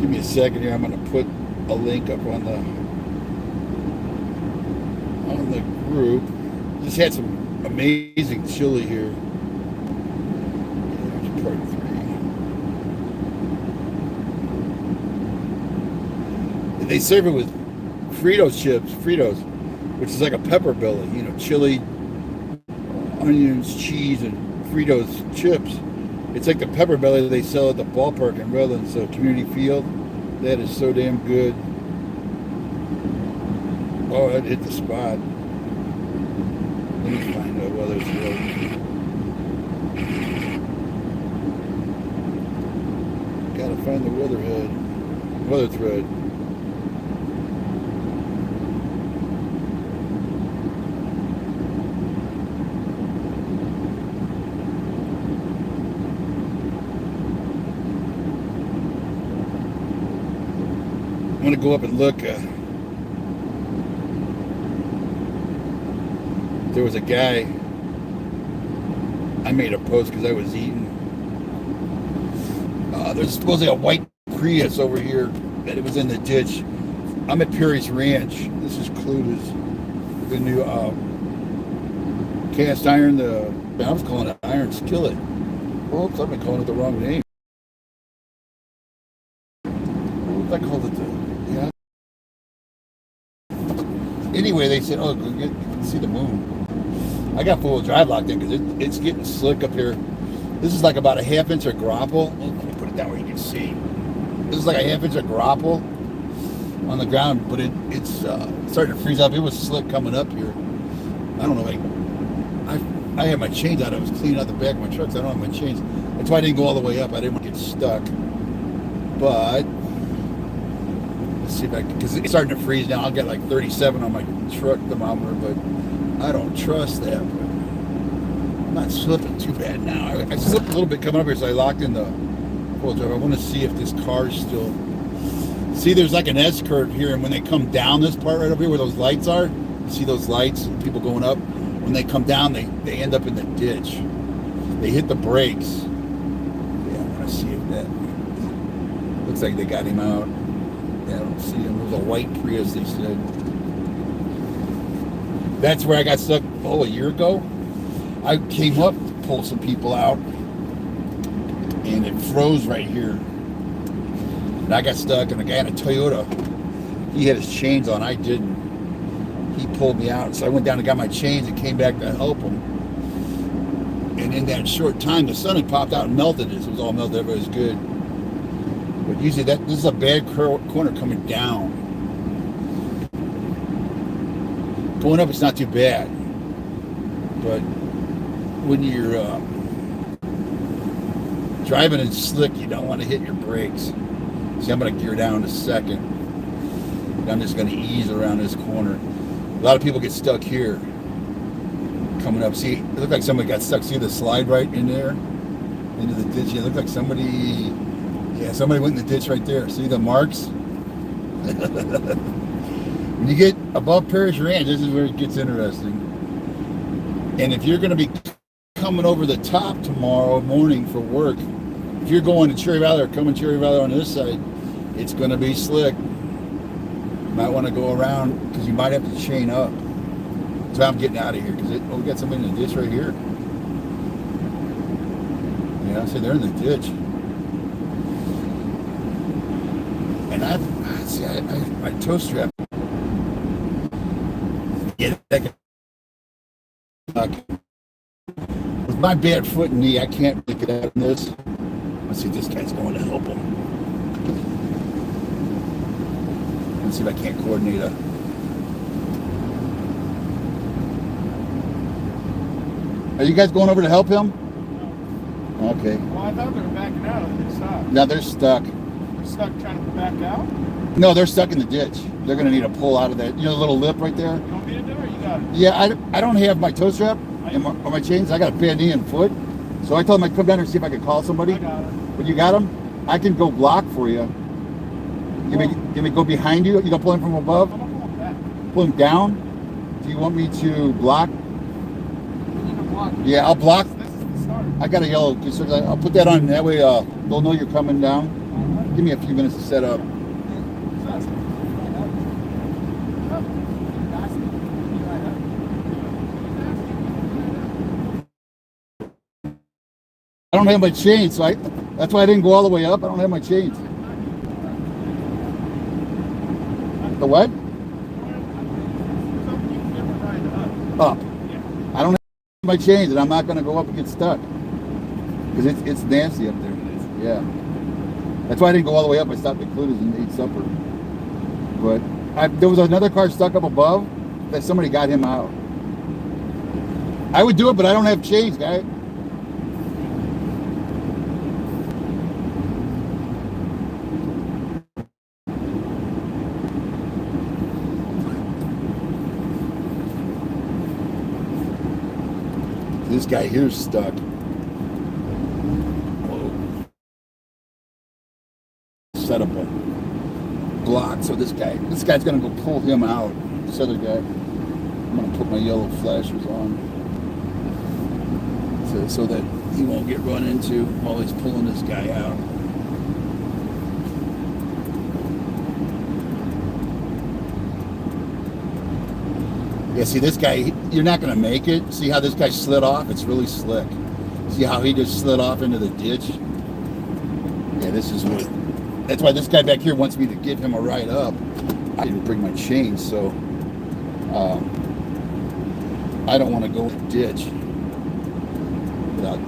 Give me a second here. I'm going to put a link up on the group. Just had some amazing chili here. Yeah, part 3. They serve it with Fritos chips, which is like a pepper belly. You know, chili, onions, cheese, and Fritos chips. It's like the pepper belly they sell at the ballpark in Redlands, so community field. That is so damn good. Oh, that hit the spot. Let me find out whether it's real. Gotta find the weather thread. I'm gonna go up and look. There was a guy. I made a post because I was eating. There's supposedly a white Prius over here that it was in the ditch. I'm at Parrish Ranch. This is Kluddes, the new cast iron. I was calling it Iron Skillet. Oops, I've been calling it the wrong name. Oops, I called it yeah. Anyway, they said, oh, you can see the moon. I got four-wheel drive locked in because it's getting slick up here. This is like about a half-inch of grauple. Let me put it down where you can see. This is like a half-inch of grauple on the ground, but it's starting to freeze up. It was slick coming up here. I don't know, like I had my chains out. I was cleaning out the back of my truck, so I don't have my chains. That's why I didn't go all the way up. I didn't want to get stuck. But let's see if I can, because it's starting to freeze now. I'll get like 37 on my truck thermometer, but I don't trust that. But I'm not slipping too bad now. I slipped a little bit coming up here, so I locked in the full drive. I want to see if this car is still. See, there's like an S curve here, and when they come down this part right over here where those lights are, you see those lights, people going up. When they come down, they end up in the ditch. They hit the brakes. Yeah, I want to see if that. Looks like they got him out. Yeah, I don't see him. It was a white Prius, they said. That's where I got stuck, a year ago. I came up to pull some people out, and it froze right here. And I got stuck, and the guy in a Toyota, he had his chains on, I didn't. He pulled me out, so I went down and got my chains and came back to help him. And in that short time, the sun had popped out and melted it. So it was all melted, everybody was good. But usually this is a bad corner coming down. Going up, it's not too bad. But when you're driving in slick, you don't want to hit your brakes. See, I'm going to gear down in a second. And I'm just going to ease around this corner. A lot of people get stuck here. Coming up. See, it looked like somebody got stuck. See the slide right in there? Into the ditch. It looked like somebody went in the ditch right there. See the marks? When you get above Parrish Ranch, this is where it gets interesting. And if you're going to be coming over the top tomorrow morning for work, if you're going to Cherry Valley or coming Cherry Valley on this side, it's going to be slick. You might want to go around because you might have to chain up. So I'm getting out of here because we got somebody in the ditch right here. Yeah, I said they're in the ditch. And my toe strap. Yeah, with my bad foot and knee, I can't really get out of this. Let's see if this guy's going to help him. Let's see if I can't coordinate a. Are you guys going over to help him? No. Okay. Well, I thought they were backing out. They stopped. No, they're stuck. They're stuck trying to back out? No, they're stuck in the ditch. They're going to need a pull out of that. You know the little lip right there? You want me to do it or you got it? Yeah, I don't have my toe strap or my chains. I got a bad knee and foot. So I told him I'd come down here and see if I could call somebody. I got it. But you got them? I can go block for you. You may go behind you? You don't pull him from above? I'm going to pull him back. Pull him down? Do you want me to block? You need to block. Yeah, I'll block. This is the start. I got a yellow. I'll put that on. That way they'll know you're coming down. Give me a few minutes to set up. I don't have my chain, so that's why I didn't go all the way up. I don't have my chains. The what? Up. I don't have my chains, and I'm not going to go up and get stuck because it's nasty up there. Yeah. That's why I didn't go all the way up. I stopped at Kluddes and ate supper. But there was another car stuck up above that somebody got him out. I would do it, but I don't have chains, guy. This guy here's stuck. Whoa. Set up a block so this guy's gonna go pull him out. This other guy. I'm gonna put my yellow flashers on so that he won't get run into while he's pulling this guy out. Yeah, see this guy, you're not going to make it. See how this guy slid off? It's really slick. See how he just slid off into the ditch? Yeah, that's why this guy back here wants me to give him a ride up. I didn't bring my chain, so I don't want to go in the ditch.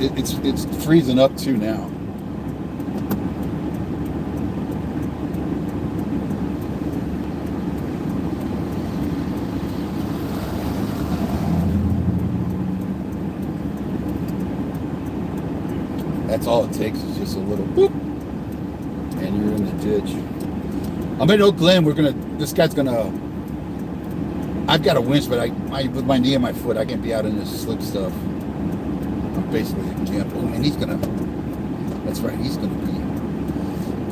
It's freezing up too now. That's all it takes is just a little boop, and you're in the ditch. I'm at Glen. This guy's gonna. I've got a winch, but with my knee and my foot, I can't be out in this slick stuff. I'm basically at camp. Oh, and he's gonna. That's right. He's gonna be.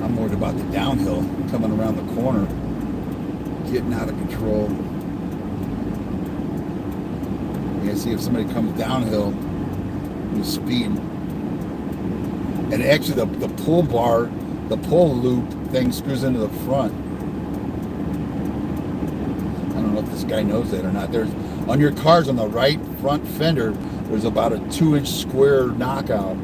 I'm worried about the downhill coming around the corner, getting out of control. Yeah, see if somebody comes downhill with speed. And actually, the pull bar, the pull loop thing screws into the front. I don't know if this guy knows that or not. There's on your cars on the right front fender, there's about a 2-inch square knockout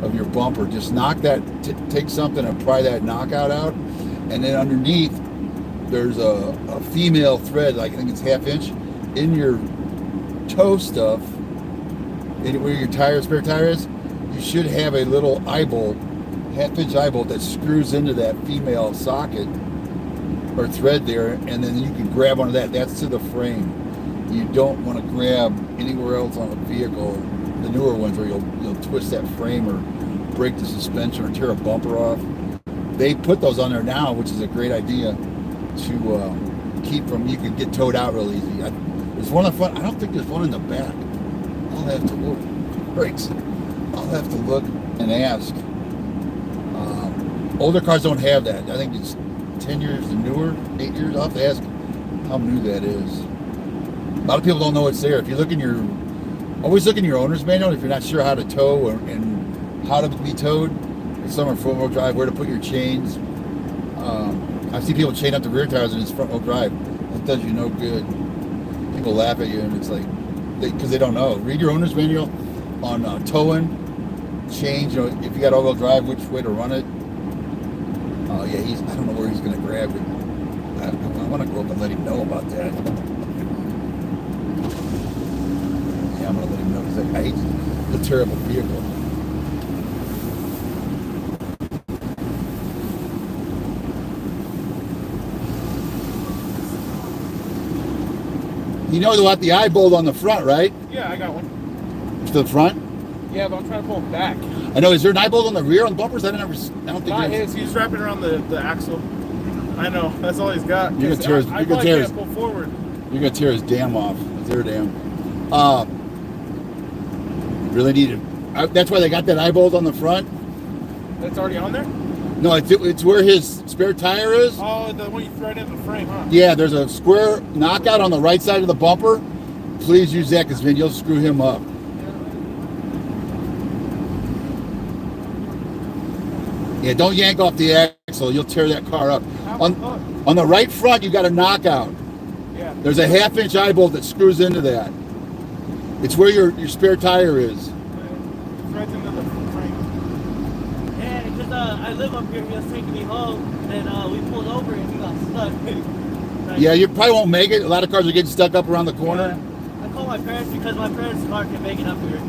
of your bumper. Just knock that, take something and pry that knockout out. And then underneath, there's a female thread, like I think it's 1/2 inch, in your toe stuff, where your spare tire is. You should have a little eye bolt, 1/2 inch eye bolt that screws into that female socket or thread there, and then you can grab onto that. That's to the frame. You don't want to grab anywhere else on the vehicle, the newer ones where you'll twist that frame or break the suspension or tear a bumper off. They put those on there now, which is a great idea to keep from, you can get towed out real easy. There's one in the front. I don't think there's one in the back. I'll have to look. Brakes. I'll have to look and ask. Older cars don't have that. I think it's 10 years to newer, 8 years. I'll have to ask how new that is. A lot of people don't know it's there. If you look in always look in your owner's manual if you're not sure how to tow and how to be towed. If some are four-wheel drive, where to put your chains. I see people chain up the rear tires and it's front-wheel drive. That does you no good. People laugh at you and it's like, because they don't know. Read your owner's manual on towing, change, if you got all-wheel drive, which way to run it. Yeah, I don't know where he's going to grab it. I want to go up and let him know about that. Yeah, I'm going to let him know because I hate the terrible vehicle. You know about the eye bolt on the front, right? Yeah, I got one. To the front? Yeah, but I'm trying to pull it back. I know. Is there an eye bolt on the rear on the bumpers? I don't think Not there is. his. He's wrapping around the axle. I know. That's all he's got. You're gonna tear his. I can't pull forward. You're gonna tear his dam off. His air dam. Really need it. That's why they got that eye bolt on the front. That's already on there? No, it's where his spare tire is. Oh, the one you thread in the frame, huh? Yeah, there's a square knockout on the right side of the bumper. Please use that because then you'll screw him up. Yeah, don't yank off the axle, you'll tear that car up. How about hook? On the right front, you got a knockout. Yeah. There's a 1/2-inch eye bolt that screws into that. It's where your spare tire is. It's right into the frame. Yeah, because I live up here. He was taking me home, and we pulled over and he got stuck. Like, Yeah, you probably won't make it. A lot of cars are getting stuck up around the corner. I called my parents because my parents' car can make it up here.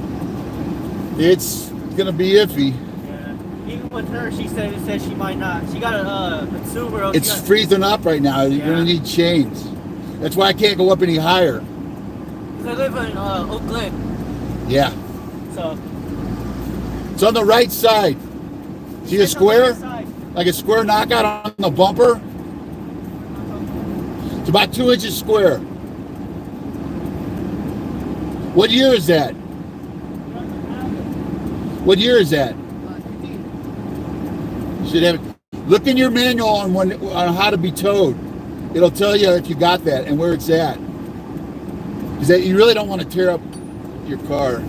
It's gonna be iffy. Yeah. Even with her, she said she might not. She got a Subaru. It's freezing up right now. You're gonna need chains. That's why I can't go up any higher. I live in Glen. Yeah. So. It's on the right side. See a square? Like a square knockout on the bumper? It's about 2 inches square. What year is that? What year is that? You should have it. Look in your manual on how to be towed. It'll tell you if you got that and where it's at. Because you really don't want to tear up your car.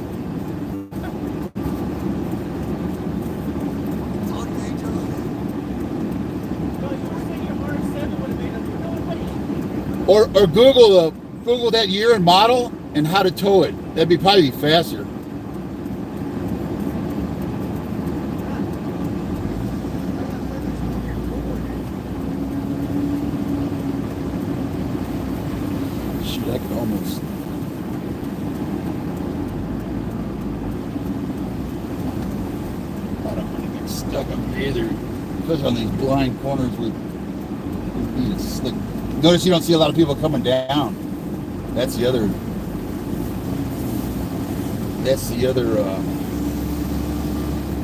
Or Google that year and model and how to tow it. That'd be probably faster. Shoot, I can almost. I don't want to get stuck up here either, especially on these blind corners with being slick. Notice you don't see a lot of people coming down. That's the other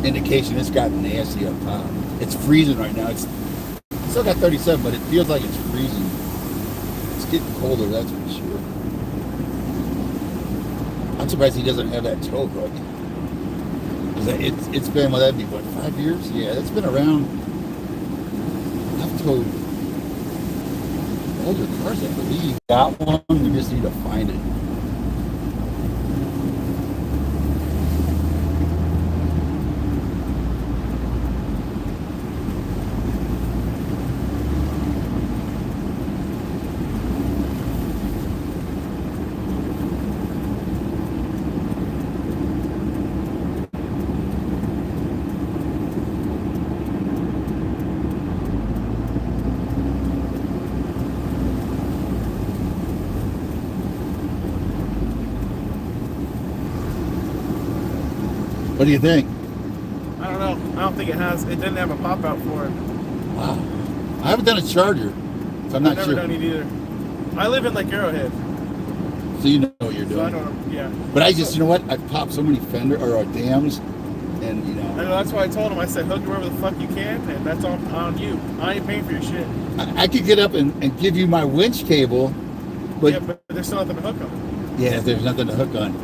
indication it's gotten nasty up top. It's freezing right now. It's still got 37, but it feels like it's freezing. It's getting colder, that's for sure. I'm surprised he doesn't have that tow hook. It's been, well, that'd be what, 5 years? Yeah, it's been around. I've towed older cars, I believe. Got one, we just need to find it. What do you think? I don't know. I don't think it has. It didn't have a pop out for it. Wow. I haven't done a Charger, so I'm not I've sure. never done it either. I live in Lake Arrowhead. So you know what you're So I doing. don't know. Yeah. But I just, you know what? I've popped so many fender or dams, and you I know, know, that's why I told him. I said, hook it wherever the fuck you can, and that's on you. I ain't paying for your shit. I could get up and give you my winch cable, but Yeah, but there's still nothing to hook on. yeah, there's nothing to hook on.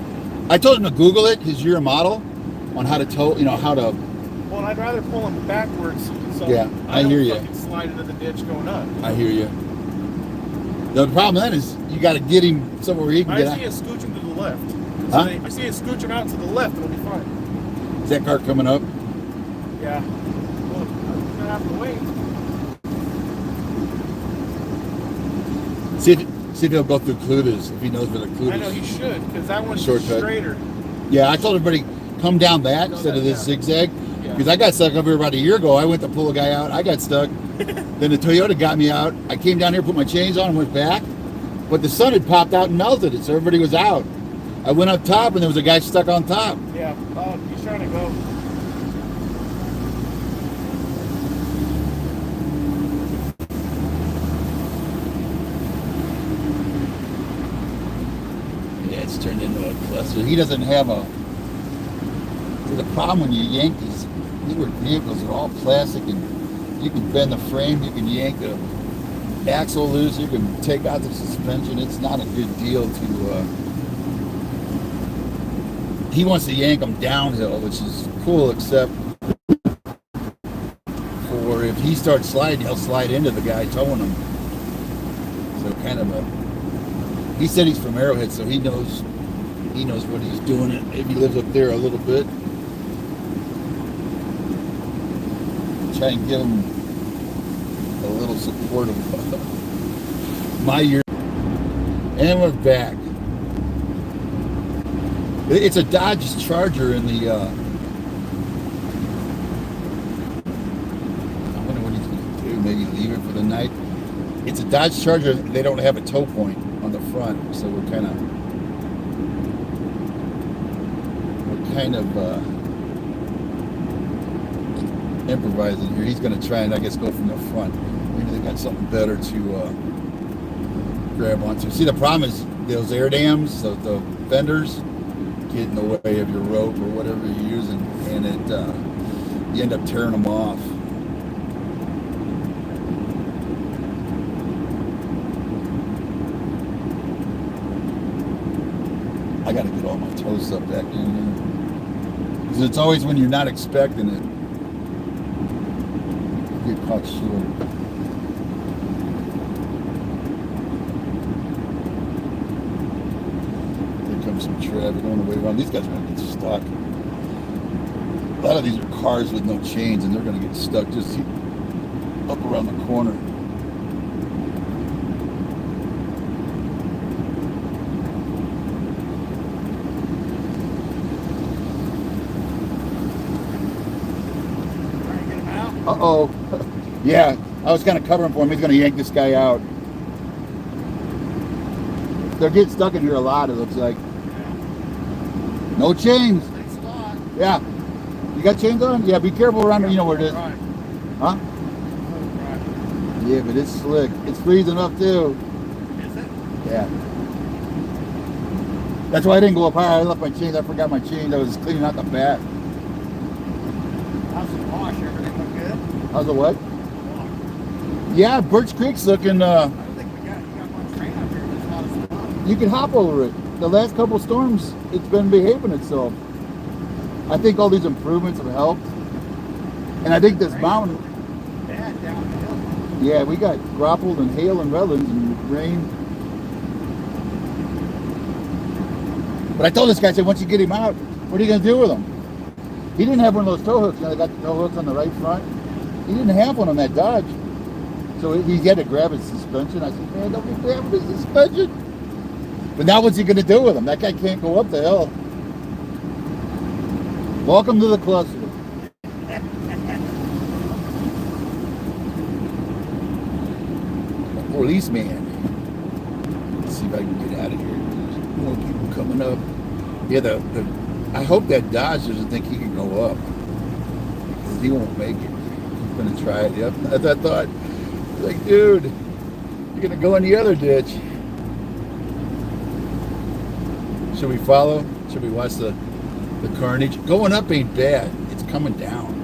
I told him to Google it because you're a model on how to tow, you know, how to. Well, I'd rather pull him backwards. So Yeah, I don't hear ya. fucking slide into the ditch going up. I hear you. The problem then is you got to get him somewhere where he can I get see out. it scooching to the left. So Huh? I see it scooching out to the left. It'll be fine. Is that car coming up? Yeah. Well, I'm gonna have to wait. See if he'll go through Kluddes, if he knows where the Kluddes. I know he should, because that one's Shortcut. straighter. Yeah, I told everybody come down that Go instead that, of this yeah. zigzag. Yeah. Because I got stuck up here about a year ago. I went to pull a guy out. I got stuck. Then the Toyota got me out. I came down here, put my chains on, and went back. But the sun had popped out and melted it, so everybody was out. I went up top, and there was a guy stuck on top. Yeah. Oh, he's trying to go. Yeah, it's turned into a cluster. He doesn't have a. The problem when you yank these newer vehicles are all plastic, and you can bend the frame, you can yank the axle loose, you can take out the suspension. It's not a good deal to. He wants to yank them downhill, which is cool, except for if he starts sliding, he'll slide into the guy towing him. So kind of a. He said he's from Arrowhead, so he knows what he's doing. If he lives up there a little bit, try and give him little support of my year. And we're back. It's a Dodge Charger in the, I wonder what he's going to do. Maybe leave it for the night. It's a Dodge Charger. They don't have a tow point on the front, so we're kind of improvising here. He's going to try and, I guess, go from the front. Maybe they got something better to grab onto. See, the problem is those air dams, the fenders, get in the way of your rope or whatever you're using, and you end up tearing them off. I got to get all my toe stuff back in there. Because it's always when you're not expecting it, you get caught short. Here comes some traffic on the way around. These guys are going to get stuck. A lot of these are cars with no chains, and they're going to get stuck just up around the corner. Uh-oh. Yeah, I was kind of covering for him. He's going to yank this guy out. They're getting stuck in here a lot, it looks like. No chains. Thanks a lot. Yeah. You got chains on? Yeah, be careful around there. You know where it is. Right. Huh? Right. Yeah, but it's slick. It's freezing up, too. Is it? Yeah. That's why I didn't go up higher. I left my chains. I forgot my chains. I was cleaning out the back. How's the wash? Everything look good? How's the what? Yeah, Birch Creek's looking, I don't think you got one train up here. There's not a spot. you can hop over it. The last couple storms, it's been behaving itself. I think all these improvements have helped. And I think this mountain, Bad downhill. yeah, we got grauple and hail and redlands and rain. But I told this guy, I said, once you get him out, what are you going to do with him? He didn't have one of those tow hooks. You know, they got the tow hooks on the right front. He didn't have one on that Dodge. So he had to grab his suspension. I said, man, don't be grabbing his suspension. But now what's he going to do with him? That guy can't go up the hill. Welcome to the cluster. Policeman. Let's see if I can get out of here. There's more people coming up. Yeah, I hope that Dodge doesn't think he can go up. Because he won't make it. He's going to try it. Yep. I thought, like, dude, you're going to go in the other ditch. Should we follow? Should we watch the carnage? Going up ain't bad. It's coming down.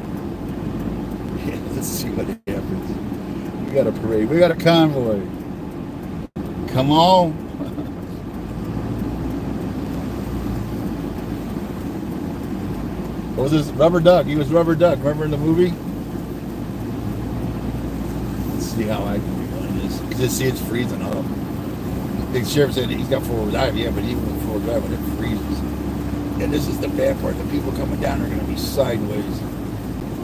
Yeah, let's see what happens. We got a parade. We got a convoy. Come on. What was this? Rubber Duck. He was Rubber Duck. Remember in the movie? Let's see how I can be on this. Because see, it's freezing up. The sheriff said he's got four-wheel drive. Yeah, but even with four-wheel drive, when it freezes. And this is the bad part. The people coming down are going to be sideways.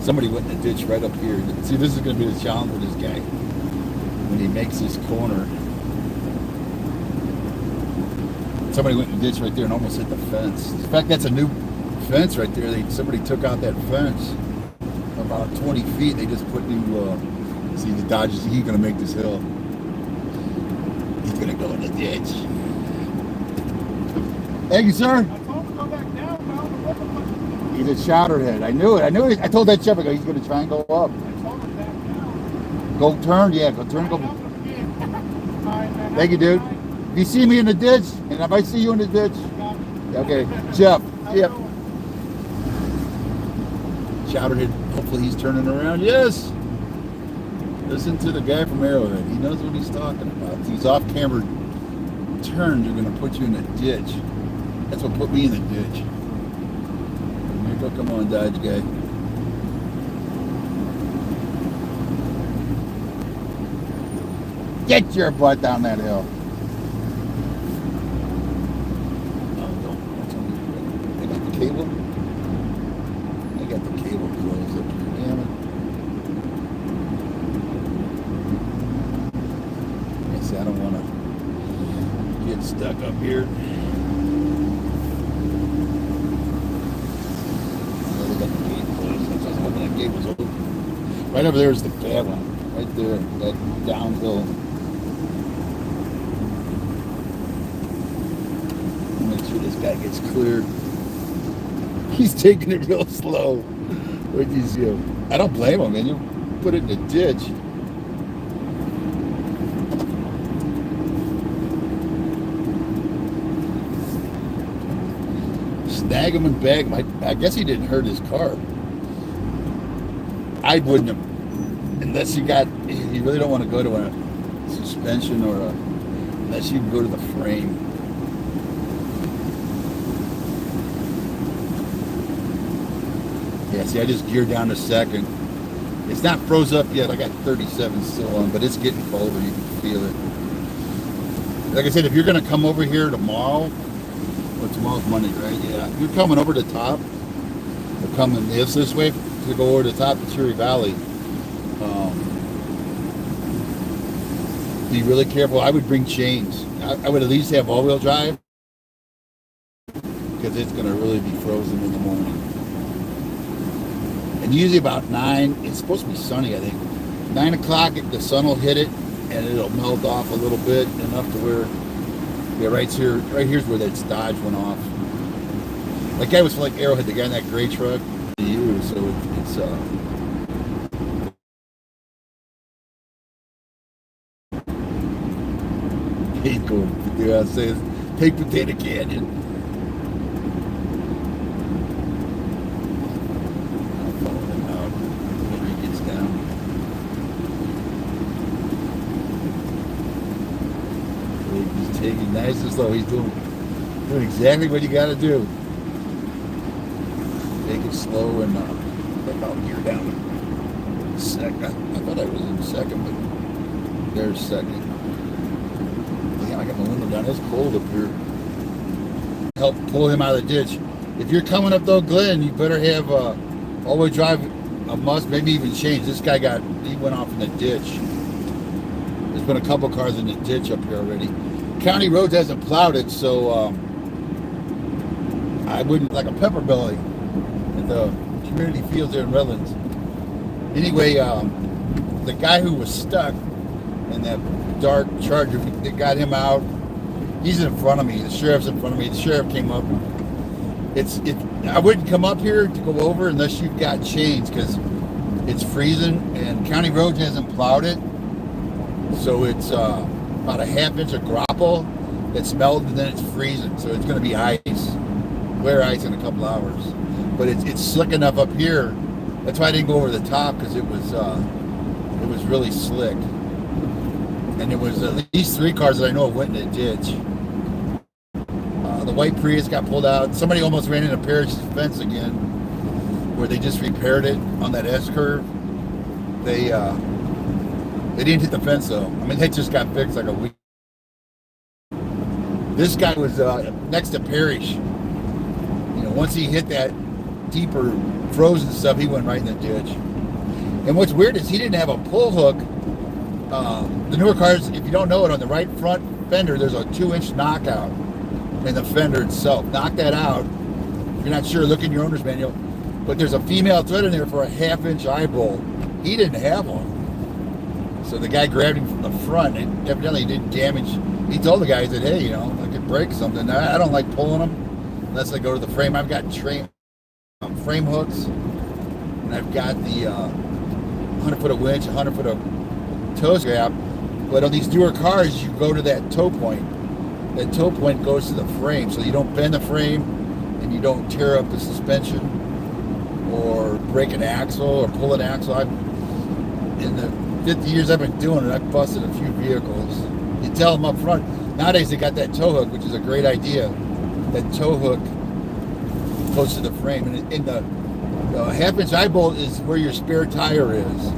Somebody went in the ditch right up here. See, this is going to be the challenge with this guy. When he makes this corner. Somebody went in the ditch right there and almost hit the fence. In fact, that's a new fence right there. Somebody took out that fence about 20 feet. They just put new, see the Dodge, he's going to make this hill. He's going to go in the ditch. Thank you, sir. He's a shouterhead. I knew it. I told that shepherd, he's going to try and go up. Go turn, yeah, go turn, go. Thank you, dude. If you see me in the ditch, and if I see you in the ditch, okay, Jeff. Yep. Shouterhead. Hopefully he's turning around. Yes. Listen to the guy from Arrowhead. He knows what he's talking about. These off-camera turns are going to put you in a ditch. That's what put me in the ditch. Here you go. Come on, Dodge guy. Get your butt down that hill. I got the cable. I got the cable closed up here. Damn it. stuck up here. Oh, they got the gate closed. I was hoping that gate was open. Right over there is the bad one. Right there, that downhill. Make sure this guy gets clear. He's taking it real slow. Wait till you see him. I don't blame him, man. You put it in the ditch. Snag him and bag him. I guess he didn't hurt his car. I wouldn't have. Unless you really don't want to go to a suspension or unless you can go to the frame. Yeah, see, I just geared down to second. It's not froze up yet. I got 37 still on, but it's getting colder. You can feel it. Like I said, if you're going to come over here tomorrow, well, tomorrow's Monday, right? Yeah. If you're coming over the top, or coming this way to go over the top of Cherry Valley, be really careful. I would bring chains. I would at least have all-wheel drive because it's going to really be frozen in the morning. And usually about 9, it's supposed to be sunny, I think. 9 o'clock, the sun will hit it and it'll melt off a little bit enough to where, yeah, right here's where that Dodge went off. That guy was like Arrowhead, the guy in that gray truck. So it's ain't going to do. I say, take Potato Canyon. I'll follow him out whenever he gets down. He's taking nice and slow. He's doing exactly what you got to do. Take it slow and about gear down. Second. I thought I was in second, but there's second. Damn, I got my window down. It's cold up here. Help pull him out of the ditch. If you're coming up though, Glen, you better have all-wheel drive, a must, maybe even change. This guy he went off in the ditch. There's been a couple cars in the ditch up here already. County roads hasn't plowed it, so I wouldn't, like a pepper belly at the community fields there in Redlands. Anyway, the guy who was stuck in that dark Charger, they got him out. He's in front of me. The sheriff's in front of me. The sheriff came up. I wouldn't come up here to go over unless you've got chains because it's freezing and county roads hasn't plowed it. So it's about a ½ inch of grauple that's melted and then it's freezing. So it's going to be ice, glare ice in a couple hours. But it's slick enough up here. That's why I didn't go over the top because it was really slick. And there was at least 3 cars that I know went in a ditch. The white Prius got pulled out. Somebody almost ran into Parrish's fence again, where they just repaired it on that S curve. They didn't hit the fence though. I mean, they just got fixed like a week. This guy was next to Parrish. You know, once he hit that deeper frozen stuff, he went right in the ditch. And what's weird is he didn't have a pull hook. The newer cars, if you don't know it, on the right front fender, there's a 2-inch knockout in the fender itself. Knock that out. If you're not sure, look in your owner's manual. But there's a female thread in there for a ½ inch eye bolt. He didn't have one. So the guy grabbed him from the front and evidently didn't damage. He told the guy, he said, hey, you know, I could break something. I don't like pulling them unless I go to the frame. I've got frame hooks, and I've got the 100-foot of winch, 100-foot of toe strap. But on these newer cars, you go to that toe point. That toe point goes to the frame, so you don't bend the frame and you don't tear up the suspension or break an axle or pull an axle. In the 50 years I've been doing it, I've busted a few vehicles. You tell them up front. Nowadays they got that tow hook, which is a great idea. That tow hook goes to the frame, and in the ½ inch eye bolt is where your spare tire is.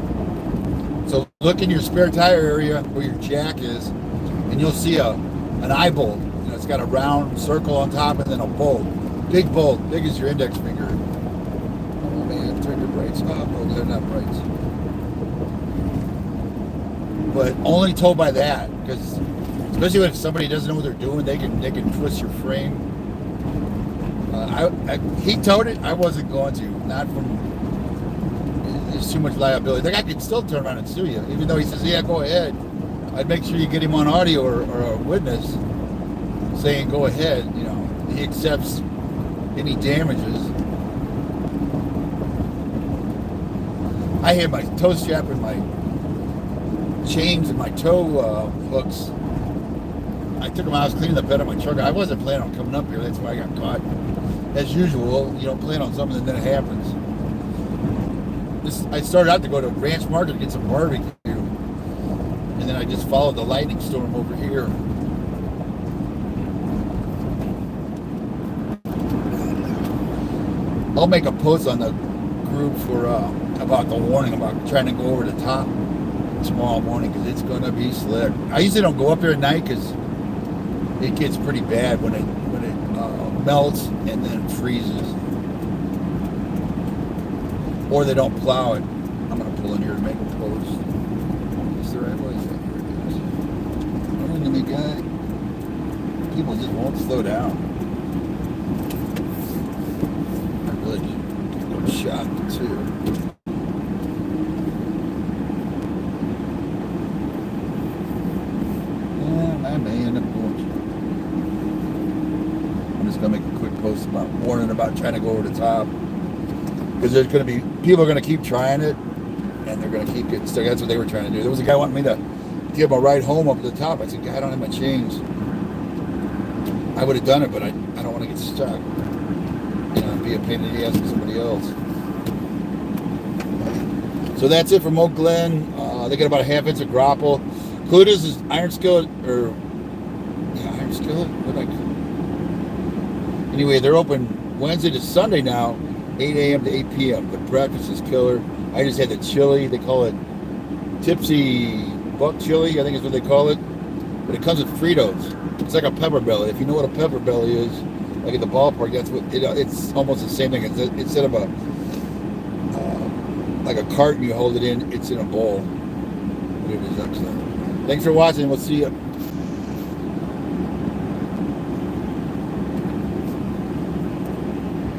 So look in your spare tire area where your jack is, and you'll see an eye bolt. You know, it's got a round circle on top and then a bolt. Big bolt, big as your index finger. Oh man, turn your brakes off. Oh, they're not brakes. But only told by that, because Especially when somebody doesn't know what they're doing, they can twist your frame. He towed it. I wasn't going to. Not from. There's too much liability. The guy could still turn around and sue you, even though he says, "Yeah, go ahead." I'd make sure you get him on audio or a witness saying, "Go ahead." You know, he accepts any damages. I had my toe strap and my chains and my toe hooks. I took them out. I was cleaning the bed of my truck. I wasn't planning on coming up here. That's why I got caught. As usual, you don't plan on something and then it happens. I started out to go to Ranch Market to get some barbecue. And then I just followed the lightning storm over here. I'll make a post on the group for about the warning about trying to go over the top tomorrow morning because it's going to be slick. I usually don't go up there at night because it gets pretty bad when it melts and then freezes. Or they don't plow it. I'm going to pull in here to make a post. Is the right way? Here it is. Look at me, guy. People just won't slow down. I really got shot too. I may end up going. I'm just gonna make a quick post about warning about trying to go over the top because there's gonna be people are gonna keep trying it and they're gonna keep getting stuck. That's what they were trying to do. There was a guy wanting me to give him a ride home up to the top. I said, "I don't have my chains." I would have done it, but I don't want to get stuck. You know, be a pain in the ass for somebody else. So that's it from Oak Glen. They got about a half inch of grauple. Kluddes Iron Skillet, Iron Skillet? Anyway, they're open Wednesday to Sunday now, 8 a.m. to 8 p.m. The breakfast is killer. I just had the chili. They call it Tipsy Buck Chili, I think is what they call it. But it comes with Fritos. It's like a pepper belly. If you know what a pepper belly is, like at the ballpark, that's what it's almost the same thing. Instead of like a carton you hold it in, it's in a bowl. But it is excellent. Thanks for watching. We'll see you.